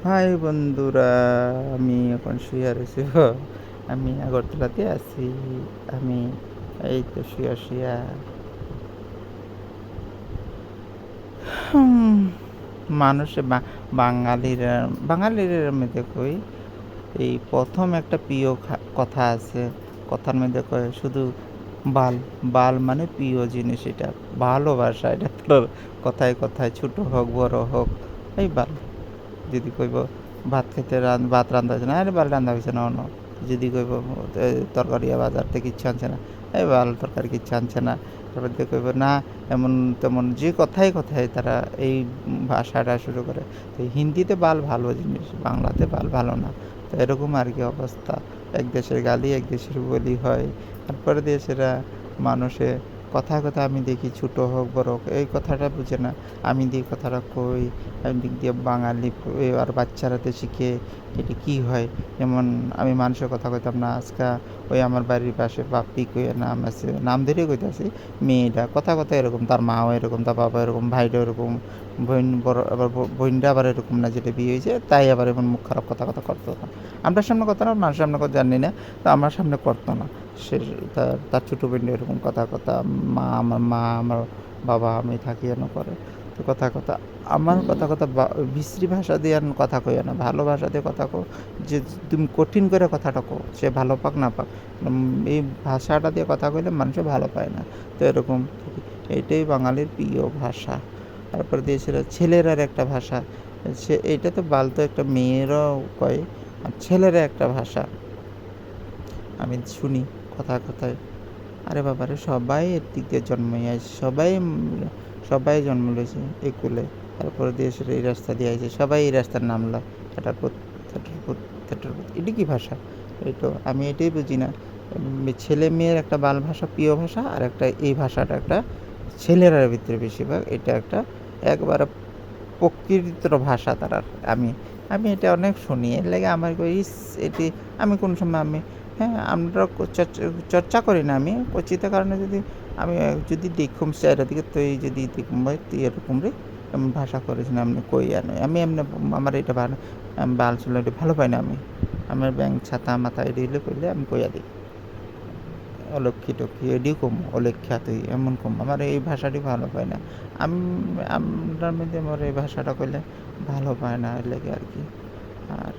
High বন্ধুরা, আমি এখন শুয়ে রয়েছি আমি আগরতলাতে আছি। আমি এই তো শুয়া হুম, মানুষে বাঙালির মধ্যে কই এই প্রথম একটা প্রিয় কথা আছে। কথার মধ্যে কয় শুধু বাল, বাল মানে প্রিয় জিনিস, এটা ভালোবাসা। এটা তোর কথায় কথায় ছোট হোক বড় হোক, এই বাল যদি কইব ভাত খাইতে ভাত রান্ধা হয়েছে না, আরে বাল রান্ধা হয়েছে না অন্য। যদি কইব তরকারি বাজার থেকে কিচ্ছু আনছে না, এই বাল তরকারি কিচ্ছু আনছে না। তারপর দিয়ে কইব না, এমন তেমন যে কথায় কথায় তারা এই ভাষাটা শুরু করে। তো হিন্দিতে বাল ভালো জিনিস, বাংলাতে বাল ভালো না। তো এরকম আর কি অবস্থা। এক দেশের গালি এক দেশের বলি হয়। তারপরে দেশেরা মানুষে কথায় কথায় আমি দেখি ছোট হোক বড় হোক এই কথাটা বুঝে না। আমি দিয়ে কথাটা কই, আমি দিক দিয়ে বাঙালি আর বাচ্চারাতে শিখে এটা কী হয়। যেমন আমি মানুষের কথা কইতাম না, আজকা ওই আমার বাড়ির পাশে বাপ্পি কইয়া নাম আছে, নাম ধরেই কইতাছি। মেয়েটা কথা কথা এরকম, তার মাও এরকম, তার বাবা এরকম, ভাইটাও এরকম, বোন বড় আবার বোনটা আবার এরকম না, যেটা বিয়ে হয়েছে তাই আবার এমন মুখ খারাপ কথা কথা করতো না। আমরা সামনে কথা না, মানুষের সামনে কথা জানি না, তো আমার সামনে করতো না। সে তার ছোটো বোন এরকম কথা কথা, মা আমার বাবা আমি থাকি যেন করে। তো কথা কথা আমার কথা কথা বিশ্রী ভাষা দিয়ে আর কথা কইও না, ভালো ভাষা দিয়ে কথা কও। যে তুমি কঠিন করে কথাটা কও, সে ভালো পাক না পাক, এই ভাষাটা দিয়ে কথা কইলে মানুষে ভালো পায় না। তো এরকম এইটাই বাঙালির প্রিয় ভাষা। তারপর দেশের ছেলেরার একটা ভাষা, সে এইটা তো বালতো একটা মেয়েরাও কয়, আর ছেলেরা একটা ভাষা আমি শুনি কথায় কথায়। আরে বাবারে, সবাই এর দিক দিয়ে জন্মই আইছে, সবাই জন্ম লইছে এই কুলে। তারপরে দেশের এই রাস্তা দিয়ে আইছে, সবাই এই রাস্তার নাম লয়। এটার পর সেটার পর সেটার পর, এটা কি ভাষা? এই তো আমি এটাই বুঝি না। ছেলে মেয়ের একটা বাল ভাষা প্রিয় ভাষা, আর একটা এই ভাষাটা একটা ছেলেরার ভিতরে বেশিরভাগ এটা একটা একবারে প্রকৃত ভাষা তারার। আমি আমি এটা অনেক শুনি, এর লাগে আমার ইস এটি আমি কোন সময় আমি হ্যাঁ আমরা চর্চা করি না, আমি কচিত কারণে যদি আমি যদি দেখুম চারিদিকে তো এই যদি দেখুম ভাই তুই এরকম রে এমন ভাষা করিস না, এমনি কই আনো আমি এমনি আমার এটা ভালো বাল চুল এটা ভালো পাই না। আমার ব্যাং ছাতা মাথা এটি হলে কইলে আমি কইয়া দিই অলক্ষী টক্ষী এডিও কম, অলেখ্যা তুই এমন কম, আমার এই ভাষাটি ভালো পায় না। আমি আমরার মধ্যে আমার এই ভাষাটা কইলে ভালো পায় না, এর লাগে আর কি। আর